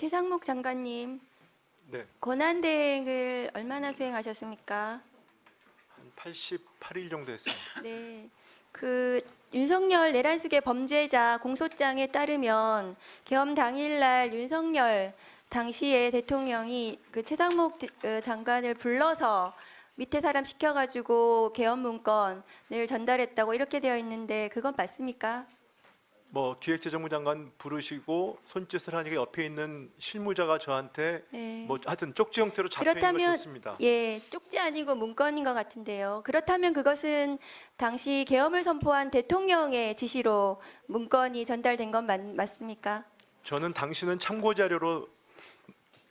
최상목 장관님, 네, 권한대행을 얼마나 수행하셨습니까? 한 88일 정도 했습니다. 네, 그 윤석열 내란숙의 범죄자 공소장에 따르면 계엄 당일날 윤석열 당시에 대통령이 그 최상목 장관을 불러서 밑에 사람 시켜가지고 계엄 문건을 전달했다고 이렇게 되어 있는데 그건 맞습니까? 뭐 기획재정부 장관 부르시고 손짓을 하니까 옆에 있는 실무자가 저한테 네. 뭐 하여튼 쪽지 형태로 잡혀 있는 걸 그렇다면 줬습니다. 예, 쪽지 아니고 문건인 것 같은데요. 그렇다면 그것은 당시 계엄을 선포한 대통령의 지시로 문건이 전달된 건 맞습니까? 저는 당신은 참고 자료로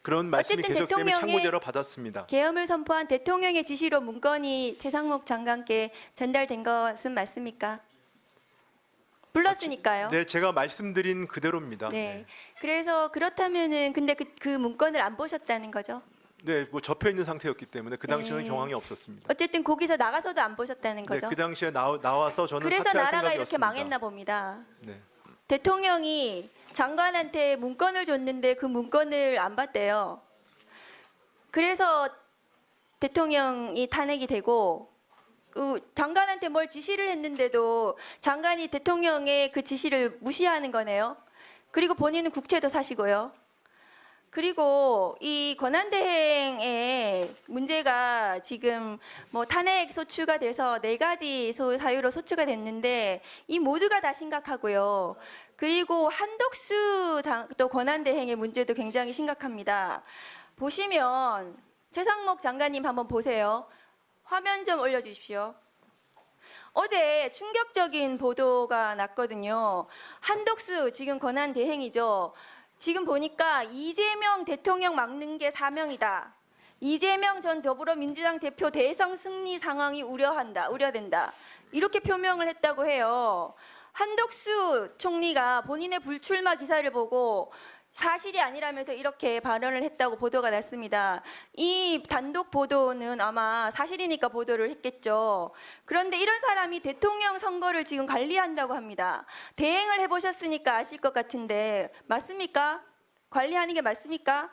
그런 말씀이 어쨌든 계속되면 대통령의 참고 자료 받았습니다. 계엄을 선포한 대통령의 지시로 문건이 최상목 장관께 전달된 것은 맞습니까? 불렀으니까요. 네, 제가 말씀드린 그대로입니다. 네. 그래서 그렇다면은 근데 그 문건을 안 보셨다는 거죠? 네, 뭐 접혀 있는 상태였기 때문에 그 당시는 네. 경황이 없었습니다. 어쨌든 거기서 나가서도 안 보셨다는 네, 거죠? 그 당시에 나와서 저는 그래서 사퇴할 나라가 이렇게 생각이었습니다. 망했나 봅니다. 네. 대통령이 장관한테 문건을 줬는데 그 문건을 안 봤대요. 그래서 대통령이 탄핵이 되고 장관한테 뭘 지시를 했는데도 장관이 대통령의 그 지시를 무시하는 거네요. 그리고 본인은 국채도 사시고요. 그리고 이 권한대행의 문제가 지금 뭐 탄핵 소추가 돼서 4가지 사유로 소추가 됐는데 이 모두가 다 심각하고요. 그리고 한덕수 또 권한대행의 문제도 굉장히 심각합니다. 보시면 최상목 장관님 한번 보세요. 화면 좀 올려주십시오. 어제 충격적인 보도가 났거든요. 한덕수 지금 권한대행이죠. 지금 보니까 이재명 대통령 막는 게 사명이다. 이재명 전 더불어민주당 대표 대선 승리 상황이 우려된다. 이렇게 표명을 했다고 해요. 한덕수 총리가 본인의 불출마 기사를 보고 사실이 아니라면서 이렇게 발언을 했다고 보도가 났습니다. 이 단독 보도는 아마 사실이니까 보도를 했겠죠. 그런데 이런 사람이 대통령 선거를 지금 관리한다고 합니다. 대행을 해보셨으니까 아실 것 같은데 맞습니까? 관리하는 게 맞습니까?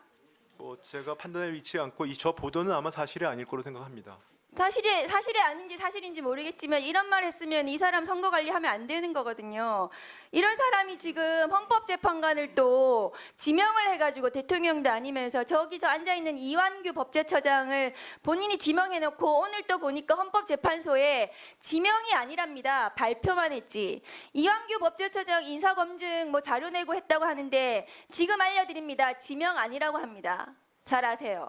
뭐 제가 판단에 위치 않고 저 보도는 아마 사실이 아닐 거로 생각합니다. 사실이 아닌지 사실인지 모르겠지만 이런 말 했으면 이 사람 선거 관리하면 안 되는 거거든요. 이런 사람이 지금 헌법재판관을 또 지명을 해가지고 대통령도 아니면서 저기서 앉아있는 이완규 법제처장을 본인이 지명해놓고 오늘 또 보니까 헌법재판소에 지명이 아니랍니다. 발표만 했지. 이완규 법제처장 인사검증 뭐 자료 내고 했다고 하는데 지금 알려드립니다. 지명 아니라고 합니다. 잘 아세요.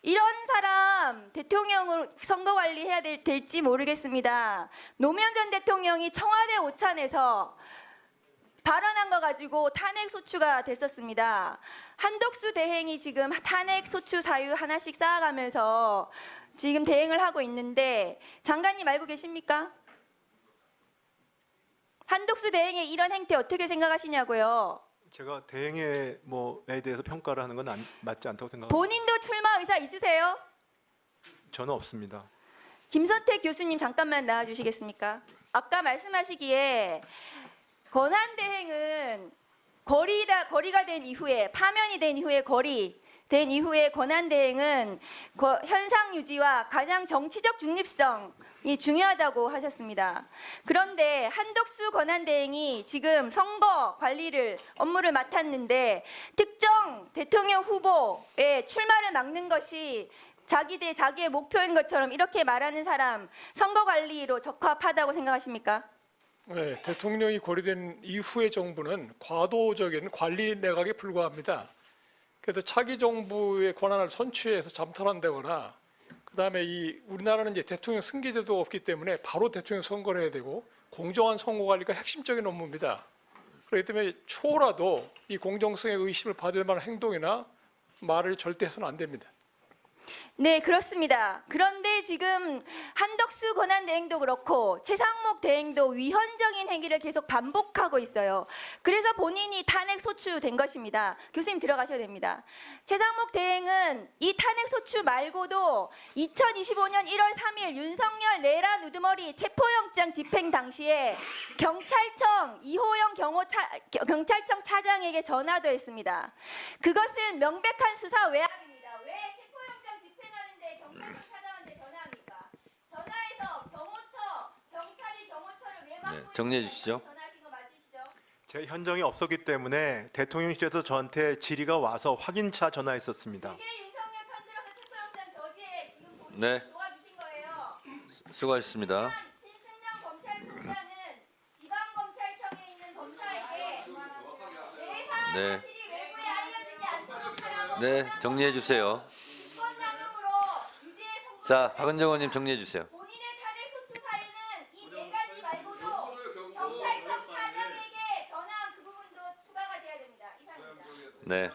이런 사람 대통령을 선거 관리해야 될지 모르겠습니다. 노무현 전 대통령이 청와대 오찬에서 발언한 거 가지고 탄핵 소추가 됐었습니다. 한덕수 대행이 지금 탄핵 소추 사유 하나씩 쌓아가면서 지금 대행을 하고 있는데 장관님 알고 계십니까? 한덕수 대행의 이런 행태 어떻게 생각하시냐고요? 제가 대행에 뭐에 대해서 평가를 하는 건 맞지 않다고 생각합니다. 본인도 출마 의사 있으세요? 저는 없습니다. 김선택 교수님 잠깐만 나와주시겠습니까? 아까 말씀하시기에 권한대행은 거리가 된 이후에 파면이 된 이후에 된 이후에 권한대행은 현상 유지와 가장 정치적 중립성이 중요하다고 하셨습니다. 그런데 한덕수 권한대행이 지금 선거 관리를 업무를 맡았는데 특정 대통령 후보의 출마를 막는 것이 자기의 목표인 것처럼 이렇게 말하는 사람 선거 관리로 적합하다고 생각하십니까? 네, 대통령이 고려된 이후의 정부는 과도적인 관리 내각에 불과합니다. 그래서 차기 정부의 권한을 선취해서 잠탈한다거나 그다음에 우리나라는 이제 대통령 승계제도 없기 때문에 바로 대통령 선거를 해야 되고 공정한 선거 관리가 핵심적인 업무입니다. 그렇기 때문에 초라도 이 공정성의 의심을 받을 만한 행동이나 말을 절대 해서는 안 됩니다. 네, 그렇습니다. 그런데 지금 한덕수 권한대행도 그렇고 최상목 대행도 위헌적인 행위를 계속 반복하고 있어요. 그래서 본인이 탄핵 소추된 것입니다. 교수님 들어가셔야 됩니다. 최상목 대행은 이 탄핵 소추 말고도 2025년 1월 3일 윤석열 내란 우두머리 체포영장 집행 당시에 경찰청 이호영 경찰청 차장에게 전화도 했습니다. 그것은 명백한 수사 외압입니다. 왜 체포영장 집행하는데 경찰청 차장한테 전화합니까? 전화해서 경찰이 경호처를 왜 막고 네, 정리해 주시죠. 전화하신 거 맞으시죠? 제 현정이 없었기 때문에 대통령실에서 저한테 질의가 와서 확인차 전화했었습니다. 이게 윤석열 편들어서 체포영장 저지에 지금 본인이 네. 도와주신 거예요. 수고하셨습니다. 신승영 검찰총장은 지방검찰청에 있는 검사에게 내사 네. 사실이 외부에 알려지지 않도록 하라고 네, 정리해 주세요. 직권남용으로 유죄 선고. 자, 박은정 의원님 정리해 주세요. 본인의 탄핵 소추 사유는 이 네 가지 말고도 경찰청 차장에게 전화한 그 부분도 추가가 돼야 됩니다. 이상입니다. 네.